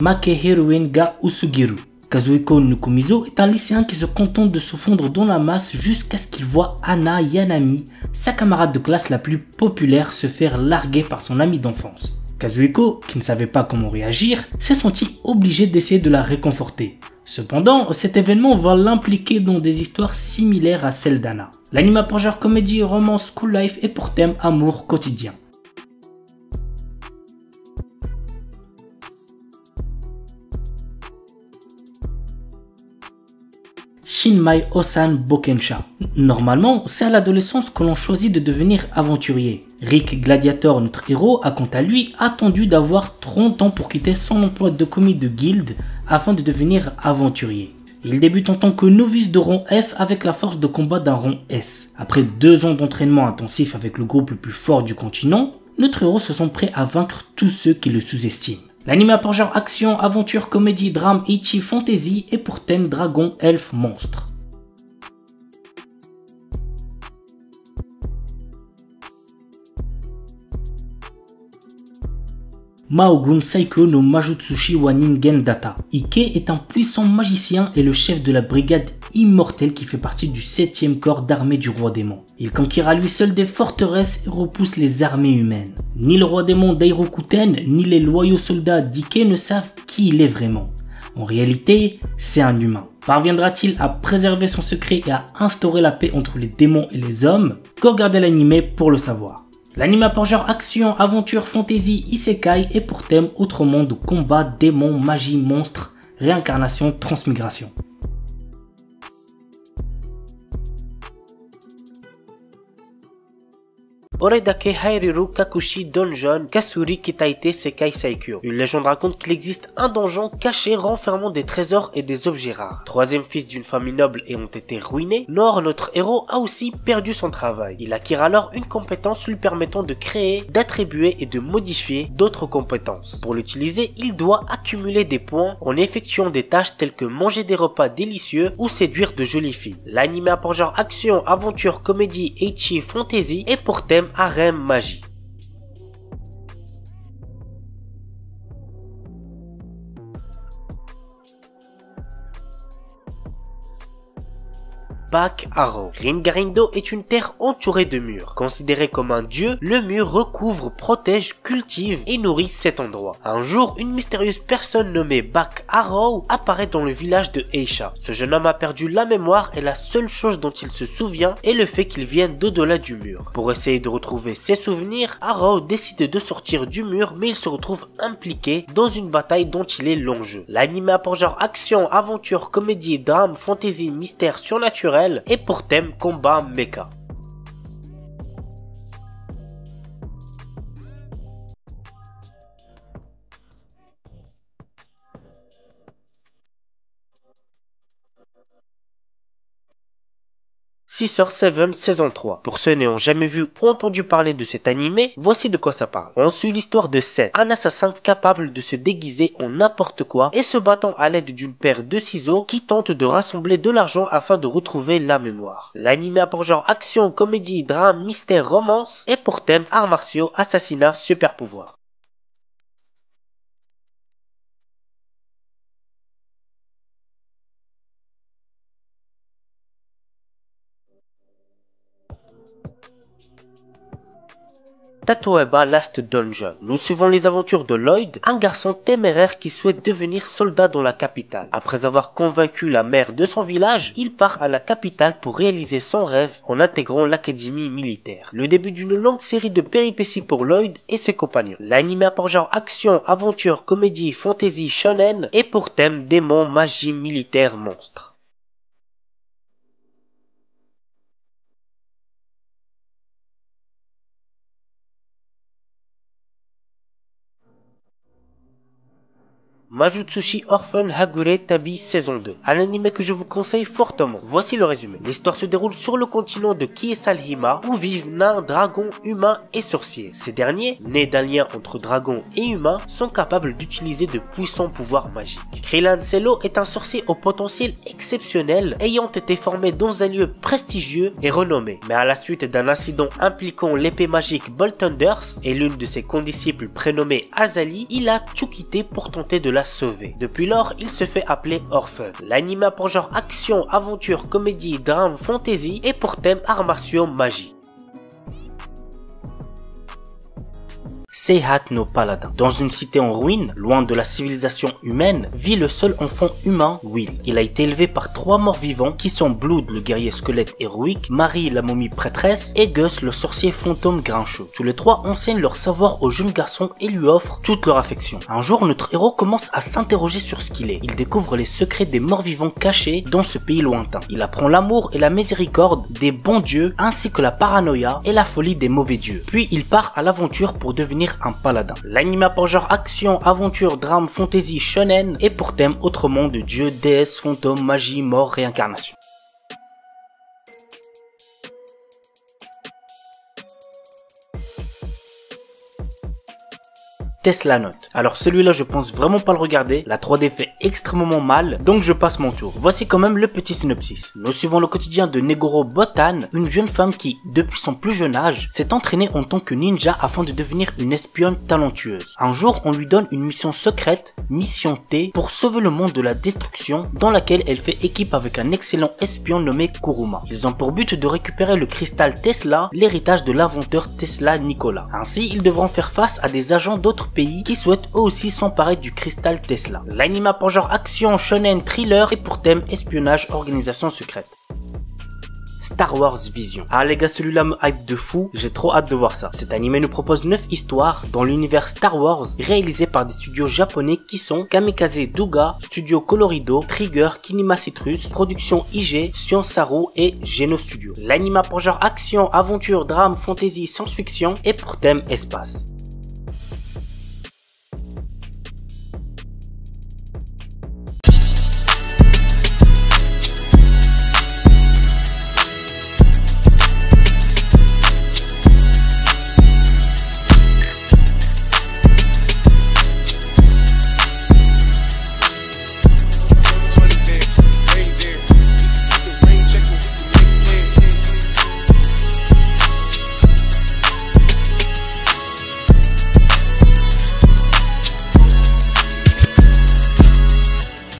Makehiruin ga Usugiru. Kazuhiko Nukumizo est un lycéen qui se contente de se fondre dans la masse jusqu'à ce qu'il voit Hana Yanami, sa camarade de classe la plus populaire, se faire larguer par son ami d'enfance. Kazuhiko, qui ne savait pas comment réagir, s'est senti obligé d'essayer de la réconforter. Cependant, cet événement va l'impliquer dans des histoires similaires à celles d'Hana. L'anime a pour genre comédie, romance, school life et pour thème amour quotidien. Shinmai Osan Bokensha. Normalement, c'est à l'adolescence que l'on choisit de devenir aventurier. Rick Gladiator, notre héros, a quant à lui attendu d'avoir 30 ans pour quitter son emploi de commis de guilde afin de devenir aventurier. Il débute en tant que novice de rang F avec la force de combat d'un rang S. Après 2 ans d'entraînement intensif avec le groupe le plus fort du continent, notre héros se sent prêt à vaincre tous ceux qui le sous-estiment. L'anime a pour genre action, aventure, comédie, drame, ecchi, fantasy et pour thème dragon, elfe, monstre. Maogun Saikyo no Majutsushi wa Ningen Data. Ike est un puissant magicien et le chef de la brigade immortelle qui fait partie du 7e corps d'armée du roi démon. Il conquiert à lui seul des forteresses et repousse les armées humaines. Ni le roi démon Dairokuten, ni les loyaux soldats d'Ike ne savent qui il est vraiment. En réalité, c'est un humain. Parviendra-t-il à préserver son secret et à instaurer la paix entre les démons et les hommes? Qu'au regarder l'anime pour le savoir. L'anime a pour genre action, aventure, fantasy, isekai et pour thème autre monde, combat, démons, magie, monstres, réincarnation, transmigration. Oredake Hairiru Kakushi Donjon Kasuri Kitaite Sekai Saikyo. Une légende raconte qu'il existe un donjon caché renfermant des trésors et des objets rares. Troisième fils d'une famille noble ayant été ruiné, Nor, notre héros, a aussi perdu son travail. Il acquiert alors une compétence lui permettant de créer, d'attribuer et de modifier d'autres compétences. Pour l'utiliser, il doit accumuler des points en effectuant des tâches telles que manger des repas délicieux ou séduire de jolies filles. L'anime a pour genre action, aventure, comédie, ecchi, fantasy et pour thème harem magie. Back Arrow. Ringarindo est une terre entourée de murs. Considéré comme un dieu, le mur recouvre, protège, cultive et nourrit cet endroit. Un jour, une mystérieuse personne nommée Back Arrow apparaît dans le village de Eisha. Ce jeune homme a perdu la mémoire et la seule chose dont il se souvient est le fait qu'il vienne d'au-delà du mur. Pour essayer de retrouver ses souvenirs, Arrow décide de sortir du mur mais il se retrouve impliqué dans une bataille dont il est l'enjeu. L'anime a pour genre action, aventure, comédie, drame, fantasy, mystère surnaturel et pour thème combat mecha. Scissor 7 saison 3. Pour ceux n'ayant jamais vu ou entendu parler de cet animé, voici de quoi ça parle. On suit l'histoire de Seth, un assassin capable de se déguiser en n'importe quoi et se battant à l'aide d'une paire de ciseaux qui tente de rassembler de l'argent afin de retrouver la mémoire. L'anime a pour genre action, comédie, drame, mystère, romance et pour thème arts martiaux, assassinat, super pouvoir. Tatoeba Last Dungeon. Nous suivons les aventures de Lloyd, un garçon téméraire qui souhaite devenir soldat dans la capitale. Après avoir convaincu la mère de son village, il part à la capitale pour réaliser son rêve en intégrant l'académie militaire. Le début d'une longue série de péripéties pour Lloyd et ses compagnons. L'anime a pour genre action, aventure, comédie, fantasy, shonen et pour thème démons, magie, militaire, monstre. Majutsushi Orphan Hagure Tabi saison 2. Un anime que je vous conseille fortement. Voici le résumé. L'histoire se déroule sur le continent de Kiesalhima où vivent nains, dragons, humains et sorciers. Ces derniers, nés d'un lien entre dragons et humains, sont capables d'utiliser de puissants pouvoirs magiques. Krylan Cello est un sorcier au potentiel exceptionnel ayant été formé dans un lieu prestigieux et renommé. Mais à la suite d'un incident impliquant l'épée magique Bolt Thunders et l'une de ses condisciples prénommée Azali, il a tout quitté pour tenter de la l'a sauvé. Depuis lors, il se fait appeler Orphan. L'anime a pour genre action, aventure, comédie, drame, fantasy et pour thème arts martiaux, magie. Seihat no Paladin. Dans une cité en ruine, loin de la civilisation humaine, vit le seul enfant humain, Will. Il a été élevé par 3 morts vivants qui sont Blood, le guerrier squelette héroïque, Marie, la momie prêtresse et Gus, le sorcier fantôme grincheux. Tous les 3 enseignent leur savoir au jeune garçon et lui offrent toute leur affection. Un jour, notre héros commence à s'interroger sur ce qu'il est. Il découvre les secrets des morts vivants cachés dans ce pays lointain. Il apprend l'amour et la miséricorde des bons dieux ainsi que la paranoïa et la folie des mauvais dieux. Puis il part à l'aventure pour devenir un paladin. L'anime a pour genre action, aventure, drame, fantasy, shonen et pour thème autre monde, dieu, déesse, fantôme, magie, mort, réincarnation. Tesla Note. Alors celui-là je pense vraiment pas le regarder, la 3D fait extrêmement mal, donc je passe mon tour. Voici quand même le petit synopsis. Nous suivons le quotidien de Negoro Botan, une jeune femme qui, depuis son plus jeune âge, s'est entraînée en tant que ninja afin de devenir une espionne talentueuse. Un jour, on lui donne une mission secrète, Mission T, pour sauver le monde de la destruction, dans laquelle elle fait équipe avec un excellent espion nommé Kuruma. Ils ont pour but de récupérer le cristal Tesla, l'héritage de l'inventeur Tesla Nikola. Ainsi, ils devront faire face à des agents d'autres pays qui souhaitent eux aussi s'emparer du cristal Tesla. L'anime a pour genre action, shonen, thriller et pour thème espionnage, organisation secrète. Star Wars Vision. Ah les gars, celui-là me hype de fou, j'ai trop hâte de voir ça. Cet animé nous propose 9 histoires dans l'univers Star Wars réalisées par des studios japonais qui sont Kamikaze Douga, Studio Colorido, Trigger, Kinema Citrus, Production IG, Science Saru et Geno Studio. L'anime a pour genre action, aventure, drame, fantasy, science-fiction et pour thème espace.